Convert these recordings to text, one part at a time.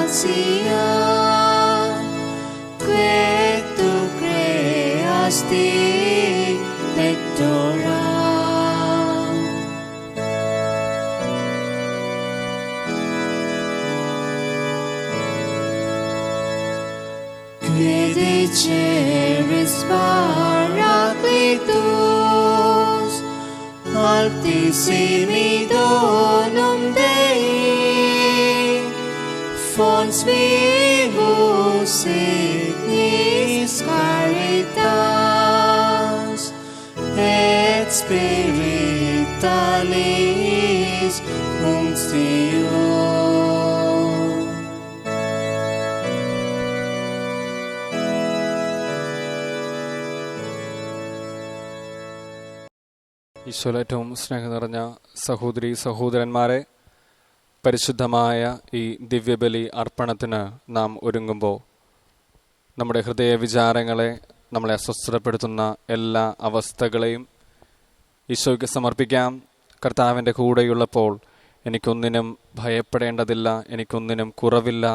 gracia que tu creaste pectora. Que diceres Paracletus, Altissimi donum Dei, fons vivus signis caritas, et spiritualis unctio. ഈശോയിൽ ഏറ്റവും സ്നേഹം നിറഞ്ഞ സഹോദരി സഹോദരന്മാരെ, പരിശുദ്ധമായ ഈ ദിവ്യബലി അർപ്പണത്തിന് നാം ഒരുങ്ങുമ്പോൾ നമ്മുടെ ഹൃദയ വിചാരങ്ങളെ, നമ്മളെ അസ്വസ്ഥപ്പെടുത്തുന്ന എല്ലാ അവസ്ഥകളെയും ഈശോയ്ക്ക് സമർപ്പിക്കാം. കർത്താവിൻ്റെ കൂടെയുള്ളപ്പോൾ എനിക്കൊന്നിനും ഭയപ്പെടേണ്ടതില്ല, എനിക്കൊന്നിനും കുറവില്ല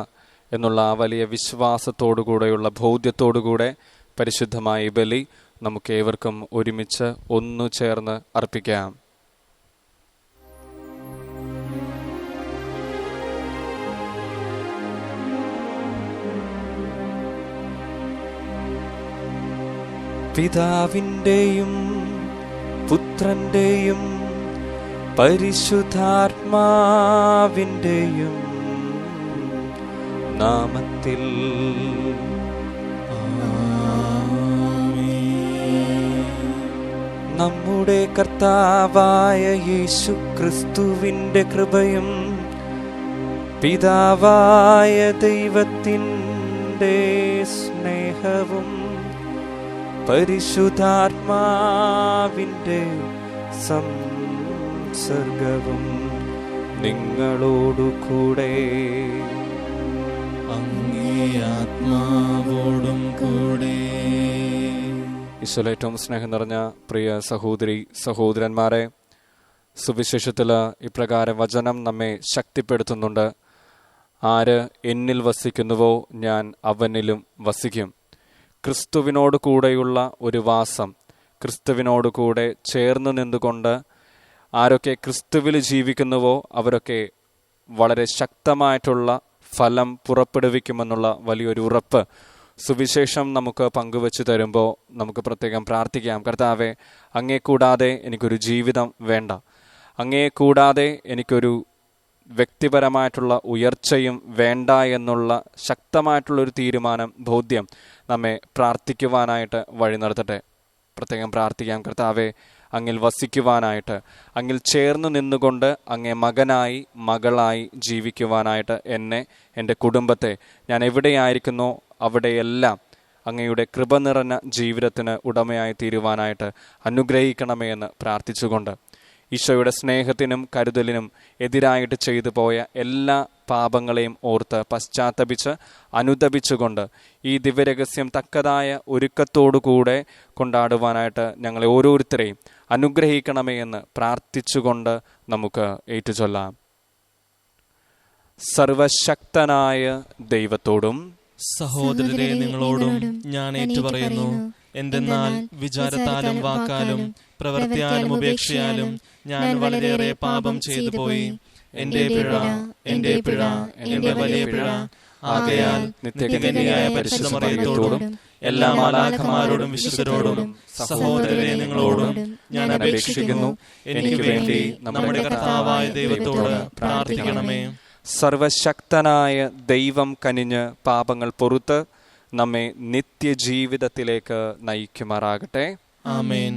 എന്നുള്ള ആ വലിയ വിശ്വാസത്തോടുകൂടെയുള്ള ബോധ്യത്തോടുകൂടെ പരിശുദ്ധമായ ബലി നമുക്കേവർക്കും ഒരുമിച്ച് ഒന്നു ചേർന്ന് അർപ്പിക്കാം. പിതാവിൻ്റെയും പുത്രൻ്റെയും പരിശുദ്ധാത്മാവിൻ്റെയും നാമത്തിൽ നമ്മുടെ കർത്താവായ യേശു ക്രിസ്തുവിൻ്റെ കൃപയും പിതാവായ ദൈവത്തിൻ്റെ സ്നേഹവും പരിശുദ്ധാത്മാവിൻ്റെ സംസർഗവും നിങ്ങളോടുകൂടെ അങ്ങേ ആത്മാവോടും കൂടെ. ഈശോയിൽ ഏറ്റവും സ്നേഹം നിറഞ്ഞ പ്രിയ സഹോദരി സഹോദരന്മാരെ, സുവിശേഷത്തിൽ ഇപ്രകാരം വചനം നമ്മെ ശക്തിപ്പെടുത്തുന്നുണ്ട്. ആര് എന്നിൽ വസിക്കുന്നുവോ ഞാൻ അവനിലും വസിക്കും. ക്രിസ്തുവിനോട് കൂടെയുള്ള ഒരു വാസം, ക്രിസ്തുവിനോട് കൂടെ ചേർന്ന് നിന്നുകൊണ്ട് ആരൊക്കെ ക്രിസ്തുവിൽ ജീവിക്കുന്നുവോ അവരൊക്കെ വളരെ ശക്തമായിട്ടുള്ള ഫലം പുറപ്പെടുവിക്കുമെന്നുള്ള വലിയൊരു ഉറപ്പ് സുവിശേഷം നമുക്ക് പങ്കുവെച്ച് തരുമ്പോൾ നമുക്ക് പ്രത്യേകം പ്രാർത്ഥിക്കാം. കർത്താവെ, അങ്ങേ കൂടാതെ എനിക്കൊരു ജീവിതം വേണ്ട, അങ്ങേ കൂടാതെ എനിക്കൊരു വ്യക്തിപരമായിട്ടുള്ള ഉയർച്ചയും വേണ്ട എന്നുള്ള ശക്തമായിട്ടുള്ളൊരു തീരുമാനം, ബോധ്യം നമ്മെ പ്രാർത്ഥിക്കുവാനായിട്ട് വഴി നടത്തട്ടെ. പ്രത്യേകം പ്രാർത്ഥിക്കാം. കർത്താവെ, അങ്ങിൽ വസിക്കുവാനായിട്ട്, അങ്ങിൽ ചേർന്ന് നിന്നുകൊണ്ട് അങ്ങേ മകനായി മകളായി ജീവിക്കുവാനായിട്ട് എന്നെ, എൻ്റെ കുടുംബത്തെ, ഞാൻ എവിടെയായിരിക്കുന്നോ അവിടെയെല്ലാം അങ്ങയുടെ കൃപ നിറഞ്ഞ ജീവിതത്തിന് ഉടമയായി തീരുവാനായിട്ട് അനുഗ്രഹിക്കണമേ എന്ന് പ്രാർത്ഥിച്ചുകൊണ്ട് ഈശോയുടെ സ്നേഹത്തിനും കരുതലിനും എതിരായിട്ട് ചെയ്തു പോയ എല്ലാ പാപങ്ങളെയും ഓർത്ത് പശ്ചാത്തപിച്ച് അനുതപിച്ചുകൊണ്ട് ഈ ദിവ്യരഹസ്യം തക്കതായ ഒരുക്കത്തോടുകൂടെ കൊണ്ടാടുവാനായിട്ട് ഞങ്ങളെ ഓരോരുത്തരെയും അനുഗ്രഹിക്കണമേ എന്ന് പ്രാർത്ഥിച്ചുകൊണ്ട് നമുക്ക് ഏറ്റുചൊല്ലാം. സർവശക്തനായ ദൈവത്തോടും സഹോദരരെ നിങ്ങളോടും ഞാൻ ഏറ്റുപറയുന്നു, എന്തെന്നാൽ വിചാരത്താലും വാക്കാലും പ്രവൃത്തിയാലും ഉപേക്ഷയാലും ഞാൻ വളരെയേറെ പാപം ചെയ്തു പോയി. എന്റെ പിഴ, എന്റെ പിഴ, എന്റെ വലിയ പിഴ. ആകയാൽ നിത്യകന്യയായ പരിശുദ്ധ മറിയത്തോടും എല്ലാ മാലാഖമാരോടും വിശുദ്ധരോടും സഹോദരരെ നിങ്ങളോടും ഞാൻ അപേക്ഷിക്കുന്നു, എനിക്ക് വേണ്ടി നമ്മുടെ കർത്താവായ ദൈവത്തോട് പ്രാർത്ഥിക്കണമേ. സർവശക്തനായ ദൈവം കനിഞ്ഞ് പാപങ്ങൾ പൊറുത്ത് നമ്മെ നിത്യജീവിതത്തിലേക്ക് നയിക്കുമാറാകട്ടെ. ആമേൻ.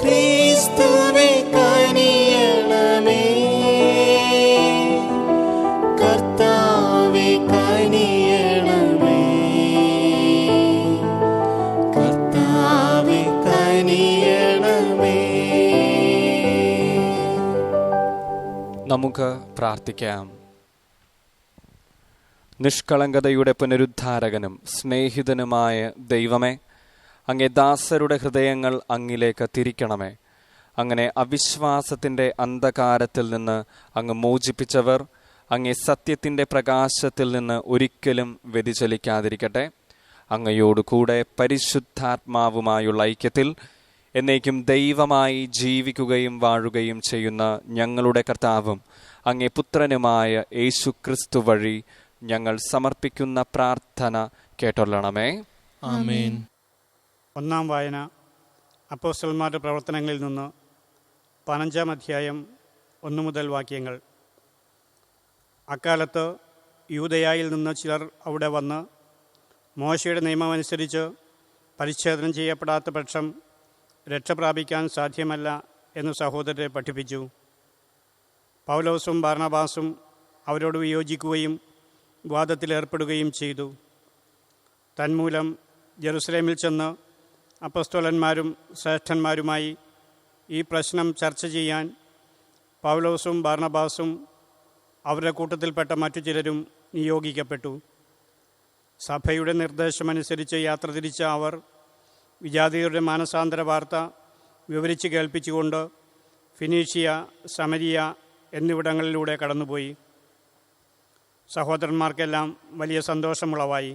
ക്രിസ്തുവേ നമുക്ക് പ്രാർത്ഥിക്കാം. നിഷ്കളങ്കതയുടെ പുനരുദ്ധാരകനും സ്നേഹിതനുമായ ദൈവമേ, അങ്ങേ ദാസരുടെ ഹൃദയങ്ങൾ അങ്ങിലേക്ക് തിരിക്കണമേ. അങ്ങനെ അവിശ്വാസത്തിൻ്റെ അന്ധകാരത്തിൽ നിന്ന് അങ്ങ് മോചിപ്പിച്ചവർ അങ്ങേ സത്യത്തിൻ്റെ പ്രകാശത്തിൽ നിന്ന് ഒരിക്കലും വ്യതിചലിക്കാതിരിക്കട്ടെ. അങ്ങയോടുകൂടെ പരിശുദ്ധാത്മാവുമായുള്ള ഐക്യത്തിൽ എന്നേക്കും ദൈവമായി ജീവിക്കുകയും വാഴുകയും ചെയ്യുന്ന ഞങ്ങളുടെ കർത്താവും അങ്ങേ പുത്രനുമായ യേശുക്രിസ്തു വഴി ഞങ്ങൾ സമർപ്പിക്കുന്ന പ്രാർത്ഥന കേട്ടൊള്ളണമേ. ആമേൻ. ഒന്നാം വായന അപ്പോസ്തലന്മാരുടെ പ്രവർത്തനങ്ങളിൽ നിന്ന് 15-ാം അധ്യായം 1 മുതൽ വാക്യങ്ങൾ. അക്കാലത്ത് യൂദയായിൽ നിന്ന് ചിലർ അവിടെ വന്ന് മോശയുടെ നിയമമനുസരിച്ച് പരിച്ഛേദനം ചെയ്യപ്പെടാത്ത പക്ഷം രക്ഷ പ്രാപിക്കാൻ സാധ്യമല്ല എന്ന് സഹോദരരെ പഠിപ്പിച്ചു. പൗലോസും ബാർണബാസും അവരോട് വിയോജിക്കുകയും വാദത്തിലേർപ്പെടുകയും ചെയ്തു. തന്മൂലം ജെറുസലേമിൽ ചെന്ന് അപ്പസ്തോലന്മാരും ശ്രേഷ്ഠന്മാരുമായി ഈ പ്രശ്നം ചർച്ച ചെയ്യാൻ പൗലോസും ബാർണബാസും അവരുടെ കൂട്ടത്തിൽപ്പെട്ട മറ്റു ചിലരും നിയോഗിക്കപ്പെട്ടു. സഭയുടെ നിർദ്ദേശമനുസരിച്ച് യാത്ര തിരിച്ച അവർ വിജാതിയരുടെ മാനസാന്തര വാർത്ത വിവരിച്ച് കേൾപ്പിച്ചുകൊണ്ട് ഫിനീഷ്യ, സമരിയ എന്നിവിടങ്ങളിലൂടെ കടന്നുപോയി. സഹോദരന്മാർക്കെല്ലാം വലിയ സന്തോഷമുളവായി.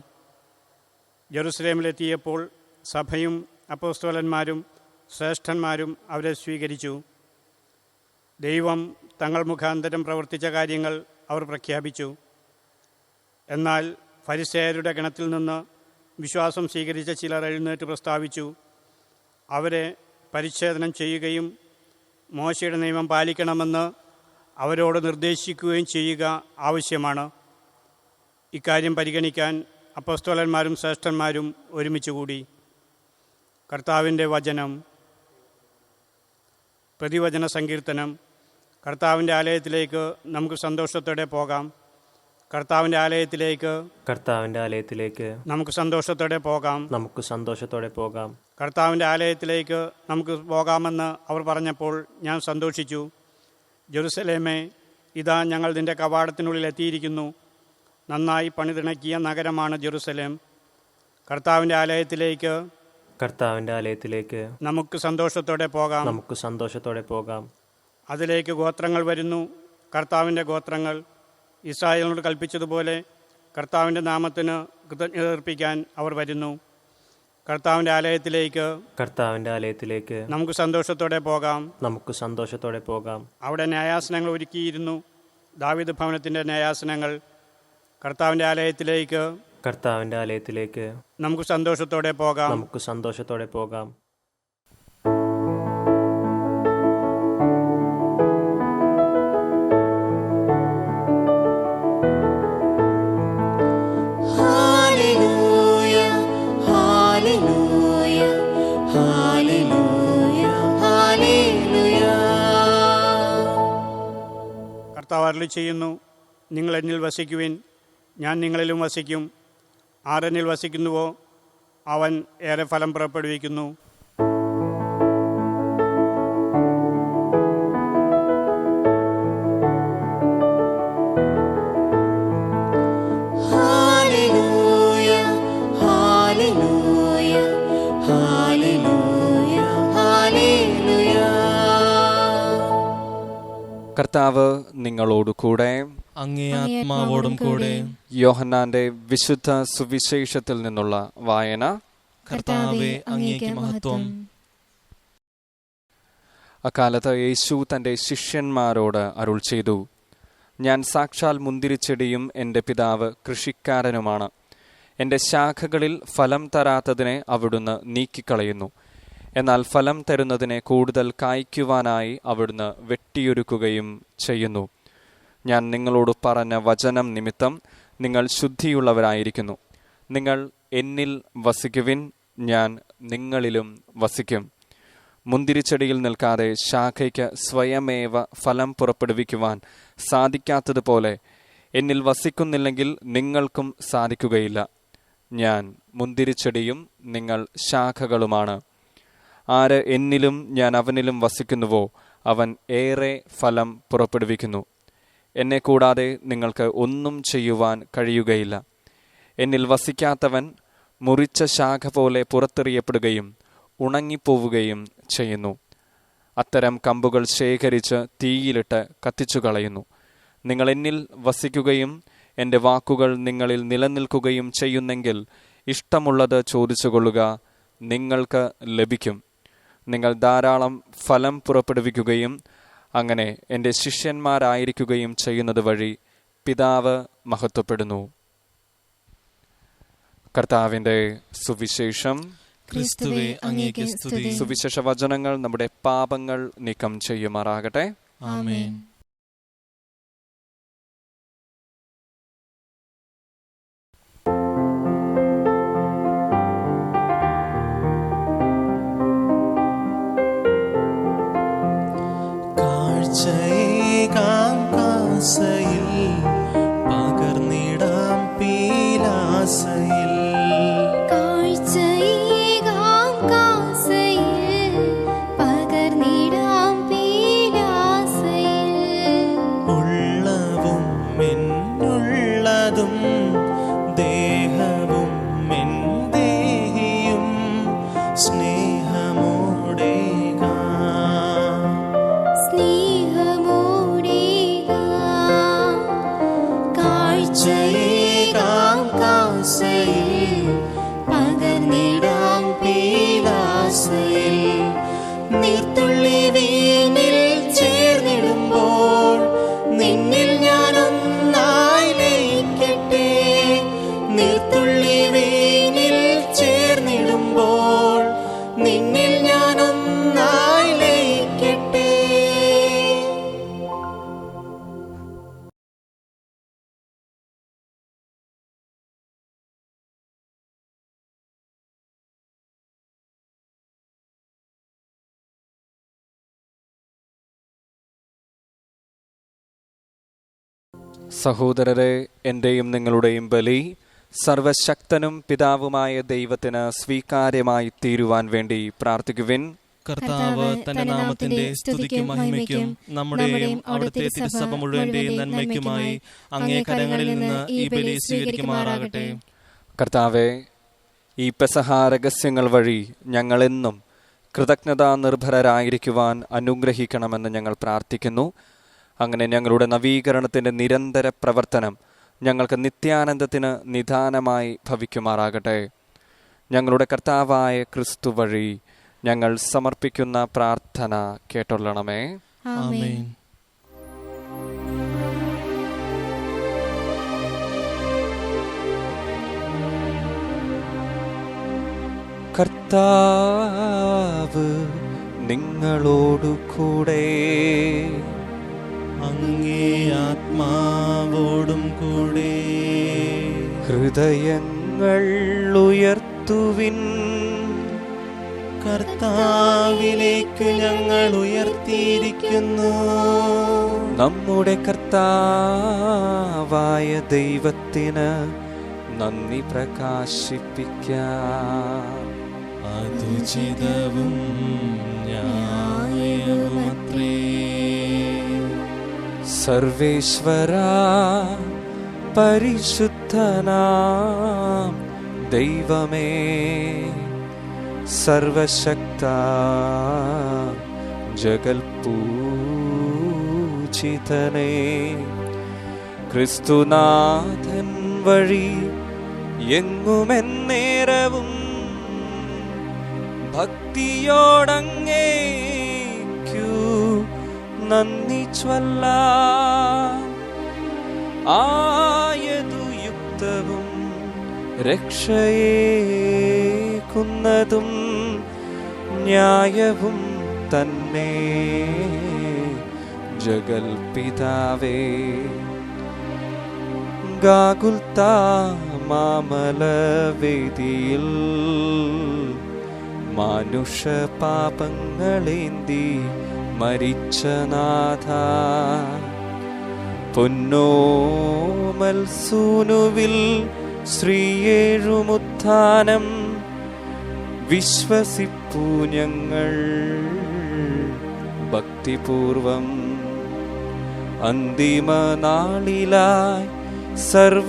ജെറുസലേമിലെത്തിയപ്പോൾ സഭയും അപ്പോസ്തലന്മാരും ശ്രേഷ്ഠന്മാരും അവരെ സ്വീകരിച്ചു. ദൈവം തങ്ങൾ മുഖാന്തരം പ്രവർത്തിച്ച കാര്യങ്ങൾ അവർ പ്രഖ്യാപിച്ചു. എന്നാൽ ഫരിസേയരുടെ ഗണത്തിൽ നിന്ന് വിശ്വാസം സ്വീകരിച്ച ചിലർ എഴുന്നേറ്റ് പ്രസ്താവിച്ചു, അവരെ പരിച്ഛേദനം ചെയ്യുകയും മോശയുടെ നിയമം പാലിക്കണമെന്ന് അവരോട് നിർദ്ദേശിക്കുകയും ചെയ്യുക ആവശ്യമാണ്. ഇക്കാര്യം പരിഗണിക്കാൻ അപ്പോസ്തലന്മാരും ശ്രേഷ്ഠന്മാരും ഒരുമിച്ചുകൂടി. കർത്താവിൻ്റെ വചനം. പ്രതിവചന സങ്കീർത്തനം. കർത്താവിൻ്റെ ആലയത്തിലേക്ക് നമുക്ക് സന്തോഷത്തോടെ പോകാം. കർത്താവിൻ്റെ ആലയത്തിലേക്ക് നമുക്ക് സന്തോഷത്തോടെ പോകാം. കർത്താവിൻ്റെ ആലയത്തിലേക്ക് നമുക്ക് പോകാമെന്ന് അവർ പറഞ്ഞപ്പോൾ ഞാൻ സന്തോഷിച്ചു. ജെറുസലേമേ, ഇതാ ഞങ്ങൾ നിന്റെ കവാടത്തിനുള്ളിൽ എത്തിയിരിക്കുന്നു. നന്നായി പണിതിണക്കിയ നഗരമാണ് ജെറുസലേം. കർത്താവിൻ്റെ ആലയത്തിലേക്ക് നമുക്ക് സന്തോഷത്തോടെ പോകാം. അതിലേക്ക് ഗോത്രങ്ങൾ വരുന്നു. കർത്താവിൻ്റെ ഗോത്രങ്ങൾ ഇസ്രായേലിനോട് കൽപ്പിച്ചതുപോലെ കർത്താവിൻ്റെ നാമത്തിന് കൃതജ്ഞത അർപ്പിക്കാൻ അവർ വരുന്നു. കർത്താവിൻ്റെ ആലയത്തിലേക്ക് നമുക്ക് സന്തോഷത്തോടെ പോകാം. അവിടെ ന്യായാസനങ്ങൾ ഒരുക്കിയിരുന്നു, ദാവീദ് ഭവനത്തിൻ്റെ ന്യായാസനങ്ങൾ. കർത്താവിൻ്റെ ആലയത്തിലേക്ക് നമുക്ക് സന്തോഷത്തോടെ പോകാം. കർത്താവ് അരുളി ചെയ്യുന്നു, നിങ്ങൾ എന്നിൽ വസിക്കുവിൻ, ഞാൻ നിങ്ങളിലും വസിക്കും. ആരെന്നിൽ വസിക്കുന്നുവോ അവൻ ഏറെ ഫലം പുറപ്പെടുവിക്കുന്നു. കർത്താവ് നിങ്ങളോടുകൂടെ, അങ്ങേ ആത്മാവോടും കൂടെ. യോഹന്നാന്റെ വിശുദ്ധ സുവിശേഷത്തിൽ നിന്നുള്ള വായന. കർത്താവേ, അങ്ങേക്ക് മഹത്വം. അക്കാലത്ത് യേശു തൻ്റെ ശിഷ്യന്മാരോട് അരുൾ ചെയ്തു, ഞാൻ സാക്ഷാൽ മുന്തിരിച്ചെടിയും എൻ്റെ പിതാവ് കൃഷിക്കാരനുമാണ്. എൻ്റെ ശാഖകളിൽ ഫലം തരാത്തതിനെ അവിടുന്ന് നീക്കിക്കളയുന്നു. എന്നാൽ ഫലം തരുന്നതിനെ കൂടുതൽ കായ്ക്കുവാനായി അവിടുന്ന് വെട്ടിയൊരുക്കുകയും ചെയ്യുന്നു. ഞാൻ നിങ്ങളോട് പറഞ്ഞ വചനം നിമിത്തം നിങ്ങൾ ശുദ്ധിയുള്ളവരായിരിക്കുന്നു. നിങ്ങൾ എന്നിൽ വസിക്കുവിൻ, ഞാൻ നിങ്ങളിലും വസിക്കും. മുന്തിരിച്ചെടിയിൽ നിൽക്കാതെ ശാഖയ്ക്ക് സ്വയമേവ ഫലം പുറപ്പെടുവിക്കുവാൻ സാധിക്കാത്തതുപോലെ എന്നിൽ വസിക്കുന്നില്ലെങ്കിൽ നിങ്ങൾക്കും സാധിക്കുകയില്ല. ഞാൻ മുന്തിരിച്ചെടിയും നിങ്ങൾ ശാഖകളുമാണ്. ആര് എന്നിലും ഞാൻ അവനിലും വസിക്കുന്നുവോ അവൻ ഏറെ ഫലം പുറപ്പെടുവിക്കുന്നു. എന്നെ കൂടാതെ നിങ്ങൾക്ക് ഒന്നും ചെയ്യുവാൻ കഴിയുകയില്ല. എന്നിൽ വസിക്കാത്തവൻ മുറിച്ച ശാഖ പോലെ പുറത്തെറിയപ്പെടുകയും ഉണങ്ങിപ്പോവുകയും ചെയ്യുന്നു. അത്തരം കമ്പുകൾ ശേഖരിച്ച് തീയിലിട്ട് കത്തിച്ചു കളയുന്നു. നിങ്ങൾ എന്നിൽ വസിക്കുകയും എൻ്റെ വാക്കുകൾ നിങ്ങളിൽ നിലനിൽക്കുകയും ചെയ്യുന്നെങ്കിൽ ഇഷ്ടമുള്ളത് ചോദിച്ചുകൊള്ളുക, നിങ്ങൾക്ക് ലഭിക്കും. നിങ്ങൾ ധാരാളം ഫലം പുറപ്പെടുവിക്കുകയും അങ്ങനെ എൻ്റെ ശിഷ്യന്മാരായിരിക്കുകയും ചെയ്യുന്നത് വഴി പിതാവ് മഹത്വപ്പെടുന്നു. കർത്താവിൻ്റെ സുവിശേഷം. ക്രിസ്തുവേ, അങ്ങേക്ക് സ്തുതി. സുവിശേഷ വചനങ്ങൾ നമ്മുടെ പാപങ്ങൾ നീക്കം ചെയ്യുമാറാകട്ടെ. ആമേൻ. കാഴ്ചയേകാം കാസയിൽ പകർന്നിടാം പീലാസയിൽ ഉള്ളവും എന്നുള്ളതും ദേഹവും എൻ ദേഹിയും കാഴ്ചയേകാം കാസയിൽ പകർന്നിടാം പീലാസയിൽ നീർത്തുള്ളി വീണിൽ ചേർന്നിടുമ്പോൾ നിന്നിൽ ഞാനൊന്നായി ലയിക്കട്ടെ. നീർത്തുള്ളി വീണിൽ ചേർന്നിടുമ്പോൾ നിന്നിൽ ഞാനൊന്നായി ലയിക്കട്ടെ. സഹോദരരെ, എൻ്റെയും നിങ്ങളുടെയും ബലി സർവശക്തനും പിതാവുമായ ദൈവത്തിന് സ്വീകാര്യമായി തീരുവാൻ വേണ്ടി പ്രാർത്ഥിക്കുവിൻ. കർത്താവ് തന്റെ നാമത്തിന്റെ സ്തുതിക്കും മഹിമയ്ക്കും നമ്മുടെയും അവിടുത്തെ തിരുസഭ മുഴുവന്റെയും നന്മയ്ക്കുമായി അങ്ങേ കരങ്ങളിൽ നിന്ന് ഈ ബലി സ്വീകരിക്കുമാറാകട്ടെ. കർത്താവെ, ഈ പെസഹ രഹസ്യങ്ങൾ വഴി ഞങ്ങളെന്നും കൃതജ്ഞതാ നിർഭരരായിരിക്കുവാൻ അനുഗ്രഹിക്കണമെന്ന് ഞങ്ങൾ പ്രാർത്ഥിക്കുന്നു. അങ്ങനെ ഞങ്ങളുടെ നവീകരണത്തിൻ്റെ നിരന്തര പ്രവർത്തനം ഞങ്ങൾക്ക് നിത്യാനന്ദത്തിന് നിദാനമായി ഭവിക്കുമാറാകട്ടെ. ഞങ്ങളുടെ കർത്താവായ ക്രിസ്തു വഴി ഞങ്ങൾ സമർപ്പിക്കുന്ന പ്രാർത്ഥന കേട്ടൊള്ളണമേ. ആമേൻ. കർത്താവ് നിങ്ങളോടു കൂടെ, അങ്ങേ ആത്മാവോടും കൂടെ. ഹൃദയങ്ങൾ ഉയർത്തുവിൻ. കർത്താവിലേക്ക് ഞങ്ങൾ ഉയർത്തിയിരിക്കുന്നു. നമ്മുടെ കർത്താവായ ദൈവത്തിന് നന്ദി പ്രകാശിപ്പിക്കാം. അതുചിതവും ന്യായവുമത്രേ. സർവേശ്വരാ, പരിശുദ്ധനാം ദൈവമേ, സർവശക്ത ജഗൽപൂജിതനേ, ക്രിസ്തുനാഥൻ വഴി എങ്ങുമെന്നേരവും ഭക്തിയോടങ്ങേക്കു നന്ദി ചൊല്ലാം. ആയതു യുക്തവും രക്ഷയേക്കുന്നതും ന്യായവും തന്നെ ജഗൽപിതാവേ. ഗാഗുൽത്താ മാമലവേദിയിൽ മാനുഷ പാപങ്ങളേന്തി മരിച്ച നാഥ, പൊന്നോമൽ സൂനുവിൽ ശ്രീയേഴുമുത്ഥാനം വിശ്വസിപ്പൂ ഞങ്ങൾ ഭക്തിപൂർവം. അന്തിമ നാളിലായി സർവജനത്തിനും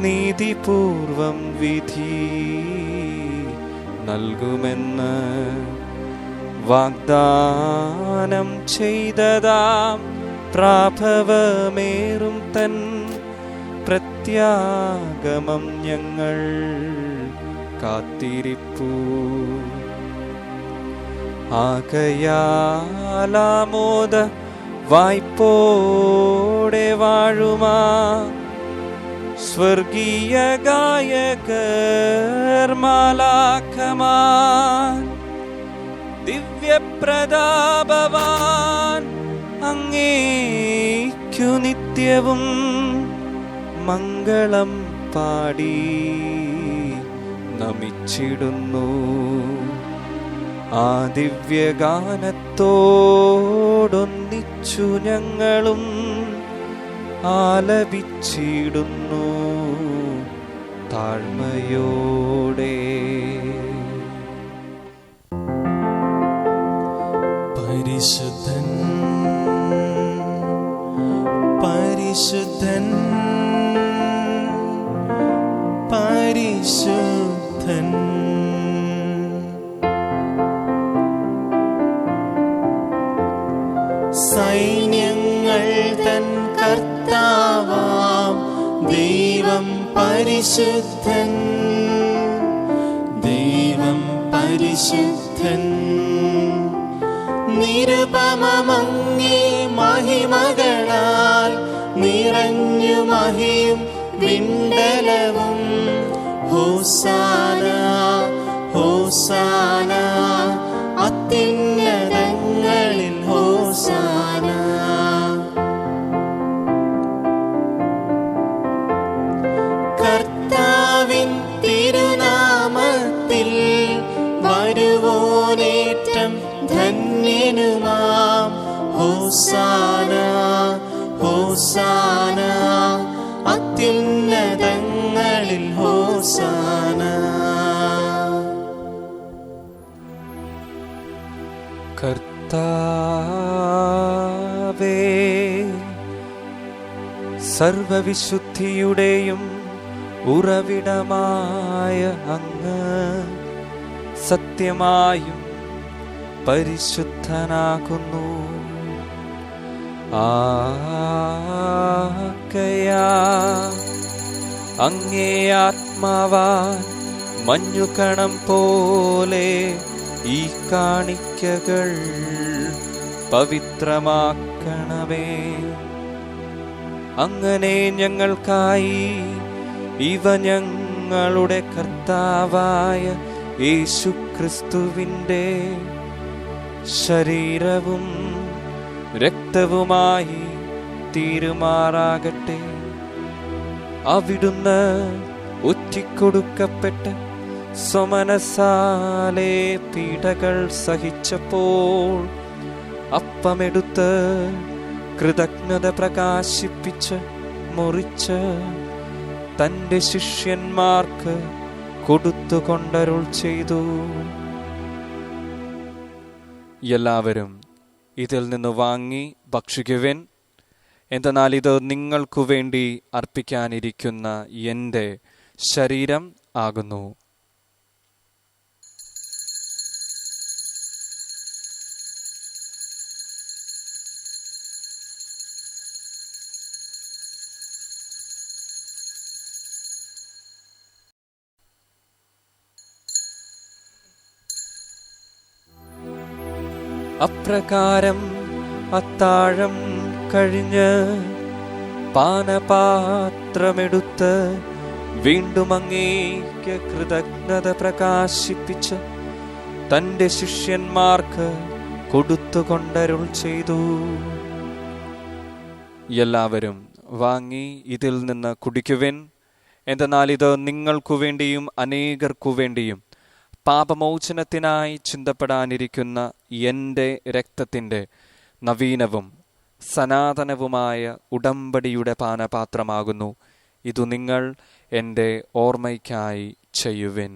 നീതിപൂർവം വിധി നൽകുമെന്ന് വാഗ്ദാനം ചെയ്തതാം പ്രാഭവമേറും തൻ പ്രത്യാഗമം ഞങ്ങൾ കാത്തിരിപ്പൂ. ആകയാലാമോദ വായ്പോടെ വാഴുമാ സ്വർഗീയ ഗായകർ മാലാഖമാർ ദിവ്യപ്രതാപവാൻ അങ്ങേക്കു നിത്യവും മംഗളം പാടി നമിച്ചിടുന്നു. ആ ദിവ്യഗാനത്തോടൊന്നിച്ചു ഞങ്ങളും ആലപിച്ചിടുന്നു താഴ്മയോടെ. പരിശുദ്ധൻ പരിശുദ്ധൻ പരിശുദ്ധൻ സൈന്യങ്ങൾ തൻ കർത്താവാം ദൈവം പരിശുദ്ധൻ, ദൈവം പരിശുദ്ധൻ. നിരുപമമങ്ങേ മഹിമകളാൽ നിറഞ്ഞു മഹിയും വിണ്ടലവും. ഹോസാന ഹോസാന അത്യുന്നതങ്ങളിൽ ഹോസാന. കർത്താവിൻ തിരുനാമത്തിൽ വരുവോനേറ്റം ധന്യനുമാം. ഹോസാന ഹോസാന അത്യുന്നതങ്ങളിൽ ഹോസാന. കർത്താവേ, സർവവിശുദ്ധിയുടെയും ഉറവിടമായ അങ്ങ് സത്യമായും പരിശുദ്ധനാകുന്നു. ആകയാ അങ്ങേ ആത്മാവാൻ മഞ്ഞുകണം പോലെ ഈ കാണിക്കകൾ പവിത്രമാക്കണമേ. അങ്ങനെ ഞങ്ങൾക്കായി ഇവ ഞങ്ങളുടെ കർത്താവായ യേശുക്രിസ്തുവിൻ്റെ ശരീരവും രക്തവുമായി തീരുമാറാകട്ടെ. അവിടുന്ന് ഒറ്റിക്കൊടുക്കപ്പെട്ട് സ്വമനസാലെ പീഡകൾ സഹിച്ചപ്പോൾ അപ്പമെടുത്ത് കൃതജ്ഞത പ്രകാശിപ്പിച്ച് മുറിച്ച് തൻ്റെ ശിഷ്യന്മാർക്ക് കൊടുത്തുകൊണ്ടരുൾ ചെയ്തു. എല്ലാവരും ഇതിൽ നിന്ന് വാങ്ങി ഭക്ഷിക്കുവിൻ. എന്തെന്നാൽ ഇത് നിങ്ങൾക്കു വേണ്ടി അർപ്പിക്കാനിരിക്കുന്ന എൻ്റെ ശരീരം ആകുന്നു. അപ്രകാരം അത്താഴം കഴിഞ്ഞ് പാനപാത്രമെടുത്ത് വീണ്ടും അങ്ങേക്ക് കൃതജ്ഞത പ്രകാശിപ്പിച്ച് തൻ്റെ ശിഷ്യന്മാർക്ക് കൊടുത്തുകൊണ്ടരുൾ ചെയ്തു. എല്ലാവരും വാങ്ങി ഇതിൽ നിന്ന് കുടിക്കുവിൻ. എന്തെന്നാൽ ഇത് നിങ്ങൾക്കു വേണ്ടിയും അനേകർക്കു വേണ്ടിയും പാപമോചനത്തിനായി ചിന്തപ്പെടാനിരിക്കുന്ന എൻ്റെ രക്തത്തിൻ്റെ നവീനവും സനാതനവുമായ ഉടമ്പടിയുടെ പാനപാത്രമാകുന്നു. ഇതു നിങ്ങൾ എൻ്റെ ഓർമ്മയ്ക്കായി ചെയ്യുവിൻ.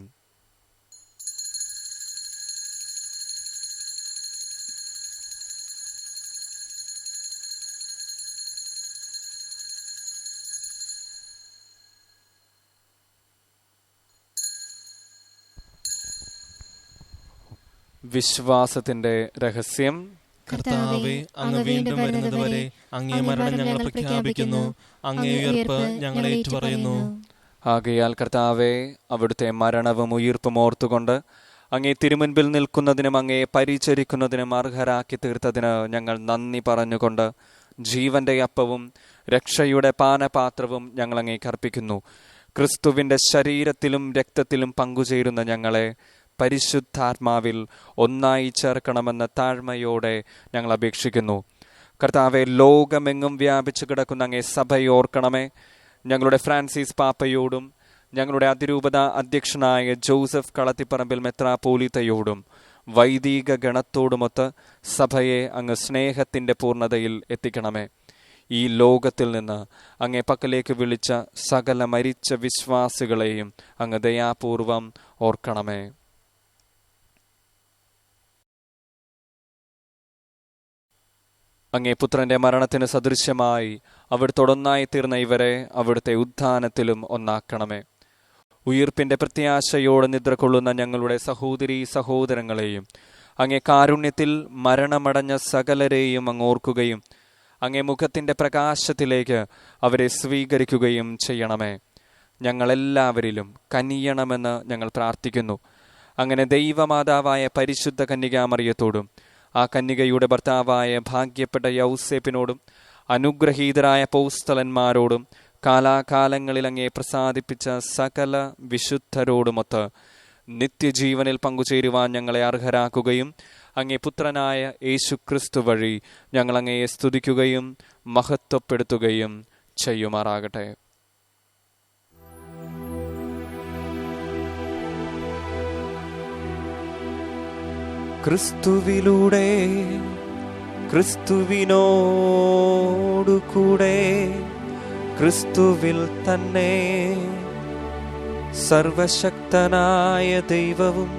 വിശ്വാസത്തിന്റെ രഹസ്യം. കർത്താവേ, അങ്ങ് വീണ്ടും വരുന്നതുവരെ അങ്ങേ മരണം ഞങ്ങൾ പ്രഖ്യാപിക്കുന്നു, അങ്ങേ ഉയർപ്പ് ഞങ്ങൾ ഏറ്റുപറയുന്നു. ആകയാൽ കർത്താവേ, അവിടുത്തെ മരണവും ഉയിർപ്പും ഓർത്തുകൊണ്ട് അങ്ങേ തിരുമുൻപിൽ നിൽക്കുന്നതിനും അങ്ങയെ പരിചരിക്കുന്നതിനും അർഹരാക്കി തീർത്തതിന് ഞങ്ങൾ നന്ദി പറഞ്ഞുകൊണ്ട് ജീവന്റെ അപ്പവും രക്ഷയുടെ പാനപാത്രവും ഞങ്ങൾ അങ്ങേക്ക് അർപ്പിക്കുന്നു. ക്രിസ്തുവിന്റെ ശരീരത്തിലും രക്തത്തിലും പങ്കുചേരുന്ന ഞങ്ങളെ പരിശുദ്ധാത്മാവിൽ ഒന്നായി ചേർക്കണമെന്ന താഴ്മയോടെ ഞങ്ങൾ അപേക്ഷിക്കുന്നു. കർത്താവെ, ലോകമെങ്ങും വ്യാപിച്ചു കിടക്കുന്ന അങ്ങേ സഭയോർക്കണമേ. ഞങ്ങളുടെ ഫ്രാൻസിസ് പാപ്പയോടും ഞങ്ങളുടെ അതിരൂപത അധ്യക്ഷനായ ജോസഫ് കളത്തിപ്പറമ്പിൽ മെത്രാപ്പോലീത്തയോടും വൈദിക ഗണത്തോടുമൊത്ത് സഭയെ അങ്ങ് സ്നേഹത്തിൻ്റെ പൂർണ്ണതയിൽ എത്തിക്കണമേ. ഈ ലോകത്തിൽ നിന്ന് അങ്ങേ പക്കലേക്ക് വിളിച്ച സകല മരിച്ച വിശ്വാസികളെയും അങ്ങ് ദയാപൂർവം ഓർക്കണമേ. അങ്ങേ പുത്രന്റെ മരണത്തിന് സദൃശ്യമായി അവിടുത്തോടൊന്നായി തീർന്ന ഇവരെ അവിടുത്തെ ഉത്ഥാനത്തിലും ഒന്നാക്കണമേ. ഉയിർപ്പിന്റെ പ്രത്യാശയോടെ നിദ്ര കൊള്ളുന്ന ഞങ്ങളുടെ സഹോദരീ സഹോദരങ്ങളെയും അങ്ങേ കാരുണ്യത്തിൽ മരണമടഞ്ഞ സകലരെയും അങ്ങ് ഓർക്കുകയും അങ്ങേ മുഖത്തിന്റെ പ്രകാശത്തിലേക്ക് അവരെ സ്വീകരിക്കുകയും ചെയ്യണമേ. ഞങ്ങളെല്ലാവരിലും കനിയണമെന്ന് ഞങ്ങൾ പ്രാർത്ഥിക്കുന്നു. അങ്ങനെ ദൈവമാതാവായ പരിശുദ്ധ കന്യകാമറിയത്തോടും ആ കന്യകയുടെ ഭർത്താവായ ഭാഗ്യപ്പെട്ട യൗസേപ്പിനോടും അനുഗ്രഹീതരായ പൗസ്തലന്മാരോടും കാലാകാലങ്ങളിൽ അങ്ങേ പ്രസാദിപ്പിച്ച സകല വിശുദ്ധരോടുമൊത്ത് നിത്യജീവനിൽ പങ്കുചേരുവാൻ ഞങ്ങളെ അർഹരാക്കുകയും അങ്ങേ പുത്രനായ യേശുക്രിസ്തു വഴി ഞങ്ങൾ അങ്ങയെ സ്തുതിക്കുകയും മഹത്വപ്പെടുത്തുകയും ചെയ്യുമാറാകട്ടെ. ക്രിസ്തുവിലൂടെ ക്രിസ്തുവിനോടുകൂടെ ക്രിസ്തുവിൽ തന്നെ സർവശക്തനായ ദൈവവും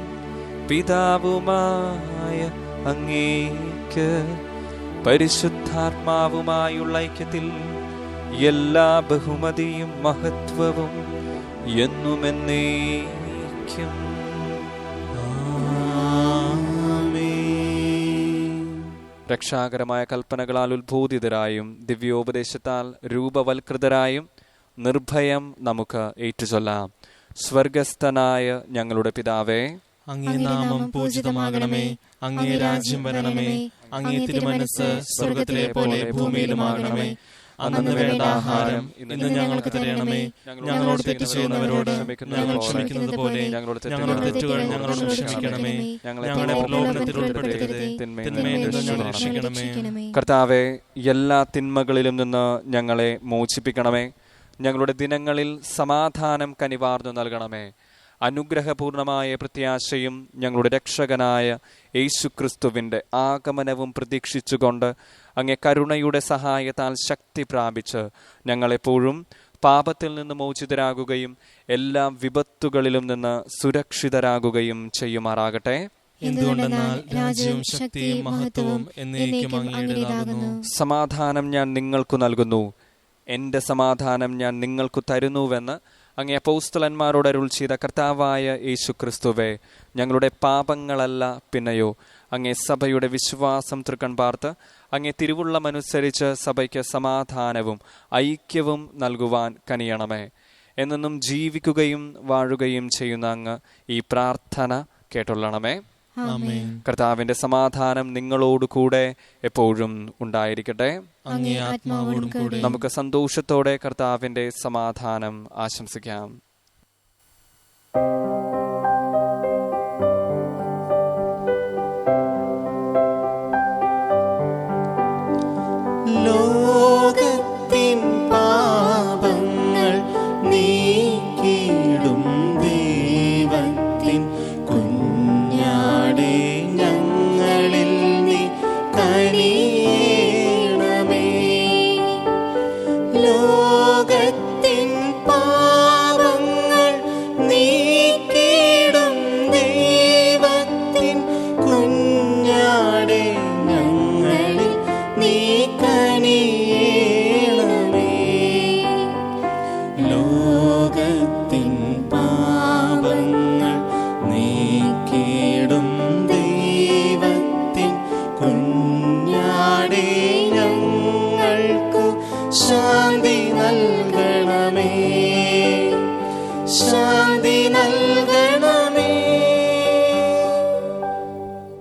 പിതാവുമായ അങ്ങേക്ക് പരിശുദ്ധാത്മാവുമായുള്ള ഐക്യത്തിൽ എല്ലാ ബഹുമതിയും മഹത്വവും എന്നുമെന്നേക്കും രക്ഷാകരമായ കൽപ്പനകളാൽ ഉത്ബോധിതരായും ദിവ്യോപദേശത്താൽ രൂപവൽകൃതരായും നിർഭയം നമുക്ക് ഏറ്റുചൊല്ലാം. സ്വർഗസ്ഥനായ ഞങ്ങളുടെ പിതാവേ, അങ്ങേ നാമം പൂജിതമാകണമേ. അങ്ങേ രാജ്യം വരണമേ. അങ്ങേ തിരുമനസ്സ് സ്വർഗത്തിലെ പോലെ ഭൂമിയിലുമാകണമേ. അന്നു വേണ്ട ആഹാരം ഇന്ന് ഞങ്ങൾക്ക് തരണമേ. ഞങ്ങളോട് തെറ്റ് ചെയ്യുന്നവരോട് ഞങ്ങൾ ക്ഷമിക്കുന്നത് പോലെ ഞങ്ങളുടെ തെറ്റുകൾ ഞങ്ങളോട് ക്ഷമിക്കണമേ. ഞങ്ങളെ പ്രലോഭനത്തിൽ ഉൾപ്പെടുത്തരുതേ, തിന്മയിൽ നിന്ന് ഞങ്ങളെ രക്ഷിക്കണമേ. കർത്താവേ, എല്ലാ തിന്മകളിലും നിന്ന് ഞങ്ങളെ മോചിപ്പിക്കണമേ. ഞങ്ങളുടെ ദിനങ്ങളിൽ സമാധാനം കനിവാർന്നു നൽകണമേ. അനുഗ്രഹപൂർണമായ പ്രത്യാശയും ഞങ്ങളുടെ രക്ഷകനായ യേശുക്രിസ്തുവിൻ്റെ ആഗമനവും പ്രതീക്ഷിച്ചുകൊണ്ട് അങ്ങേ കരുണയുടെ സഹായത്താൽ ശക്തി പ്രാപിച്ച് ഞങ്ങളെപ്പോഴും പാപത്തിൽ നിന്ന് മോചിതരാകുകയും എല്ലാ വിപത്തുകളിലും നിന്ന് സുരക്ഷിതരാകുകയും ചെയ്യുമാറാകട്ടെ. എന്തുകൊണ്ടെന്നാൽ രാജ്യവും ശക്തിയും മഹത്വവും എന്നേക്കും അങ്ങയുടേതാകുന്നു. സമാധാനം ഞാൻ നിങ്ങൾക്ക് നൽകുന്നു, എൻ്റെ സമാധാനം ഞാൻ നിങ്ങൾക്ക് തരുന്നുവെന്ന് അങ്ങേ അപ്പോസ്തലന്മാരോട് അരുൾ ചെയ്ത കർത്താവായ യേശുക്രിസ്തുവേ, ഞങ്ങളുടെ പാപങ്ങളല്ല പിന്നെയോ അങ്ങേ സഭയുടെ വിശ്വാസം തൃക്കൺ പാർത്ത് അങ്ങേ തിരുവുള്ളമനുസരിച്ച് സഭയ്ക്ക് സമാധാനവും ഐക്യവും നൽകുവാൻ കനിയണമേ. എന്നെന്നും ജീവിക്കുകയും വാഴുകയും ചെയ്യുന്ന അങ്ങ് ഈ പ്രാർത്ഥന കേട്ടൊള്ളണമേ. കർത്താവിന്റെ സമാധാനം നിങ്ങളോടുകൂടെ എപ്പോഴും ഉണ്ടായിരിക്കട്ടെ. നമുക്ക് സന്തോഷത്തോടെ കർത്താവിന്റെ സമാധാനം ആശംസിക്കാം. ലോകത്തിൻ പാപങ്ങൾ നീക്കിടും ദൈവത്തിൻ കുഞ്ഞാടേ, ഞങ്ങളിൽ നീ കനിയണമേ. ലോകത്തിൻ പാപങ്ങൾ നീക്കി ശാന്തി നൽകണമേ.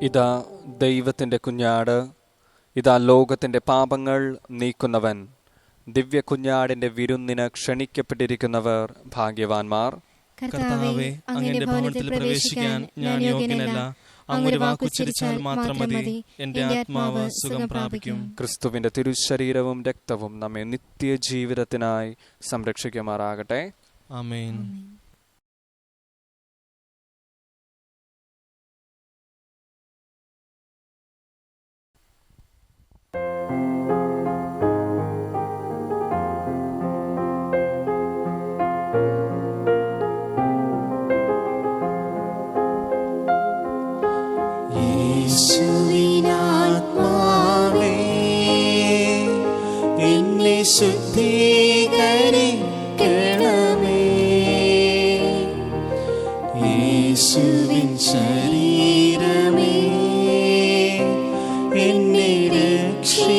ഇതാ ദൈവത്തിൻ്റെ കുഞ്ഞാട്, ഇതാ ലോകത്തിൻ്റെ പാപങ്ങൾ നീക്കുന്നവൻ. ദിവ്യ കുഞ്ഞാടിൻ്റെ വിരുന്നിന് ക്ഷണിക്കപ്പെട്ടിരിക്കുന്നവർ ഭാഗ്യവാന്മാർ. കർത്താവേ, അങ്ങയുടെ ഭവനത്തിൽ പ്രവേശിക്കാൻ ഞാൻ യോഗ്യനല്ല. അങ്ങൊരു വാക്കുച്ചരിച്ചാൽ മാത്രം മതി, എന്റെ ആത്മാവ് സുഖം പ്രാപിക്കും. ക്രിസ്തുവിന്റെ തിരുശരീരവും രക്തവും നമ്മെ നിത്യജീവിതത്തിനായി സംരക്ഷിക്കുമാറാകട്ടെ. ആമേൻ. യേശുവിനാത്മാവേ, എന്നെ ശുദ്ധീകരിക്കണമേ. യേശുവിൻ ശരീരമേ, എന്നെ രക്ഷിച്ചരുളണമേ.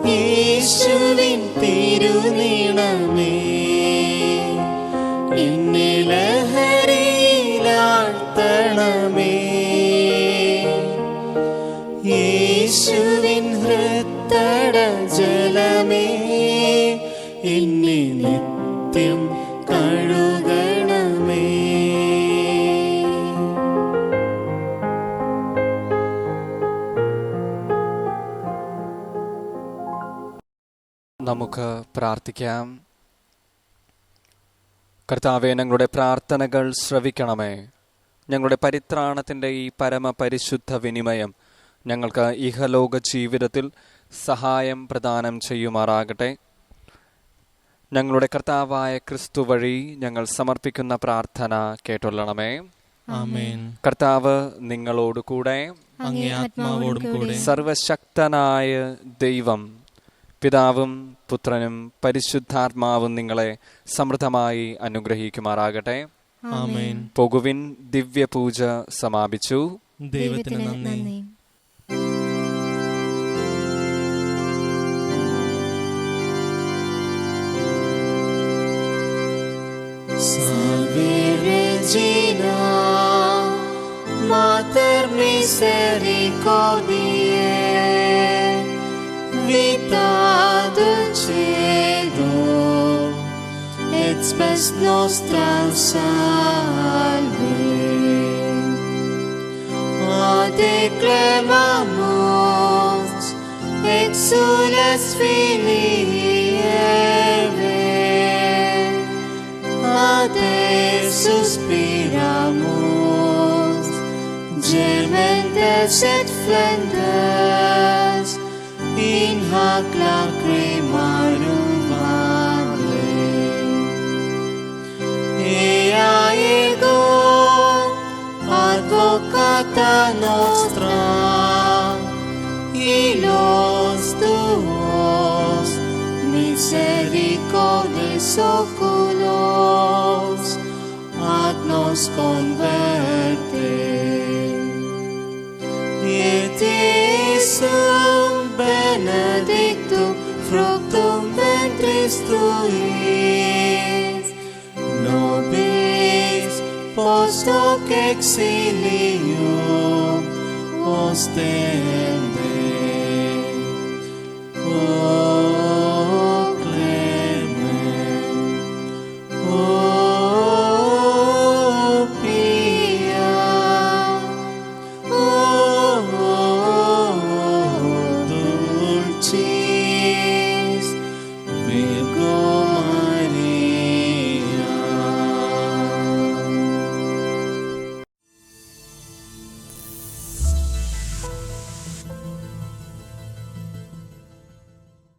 യേശുവിൻ തിരുനിണമേ, എന്നെ ലഹരിയിലാഴ്ത്തണമേ. യേശുവിൻ ഹൃത്തട ജലമേ, എന്നെ നിത്യം കഴുകണമേ. നമുക്ക് പ്രാർത്ഥിക്കാം. കർത്താവേ, ഞങ്ങളുടെ പ്രാർത്ഥനകൾ ശ്രവിക്കണമേ. ഞങ്ങളുടെ പരിത്രാണത്തിൻ്റെ ഈ പരമപരിശുദ്ധ വിനിമയം ഞങ്ങൾക്ക് ഇഹലോക ജീവിതത്തിൽ സഹായം പ്രദാനം ചെയ്യുമാറാകട്ടെ. ഞങ്ങളുടെ കർത്താവായ ക്രിസ്തു വഴി ഞങ്ങൾ സമർപ്പിക്കുന്ന പ്രാർത്ഥന കേട്ടൊള്ളണമേ. ആമേൻ. കർത്താവ് നിങ്ങളോടുകൂടെ. അങ്ങേ ആത്മാവോടും കൂടെ. സർവശക്തനായ ദൈവം പിതാവും പുത്രനും പരിശുദ്ധാത്മാവും നിങ്ങളെ സമൃദ്ധമായി അനുഗ്രഹിക്കുമാറാകട്ടെ. ആമേൻ. പോകുവിൻ, ദിവ്യപൂജ സമാപിച്ചു. ദൈവത്തിന് നന്ദി. Salve Regina, Mater Misericordiae, vita dulcedo, et spes nostra salve. A te clamamus, exules Filii Eve, a te suspiramus, gementes et flentes, in hac lacrimarum vale. Ea ego, advocata nostra, ilos tuos, misericordes oculos, ad nos converte. Et Iesum benedictum fructum ventris tui, nobis post hoc exilium ostende.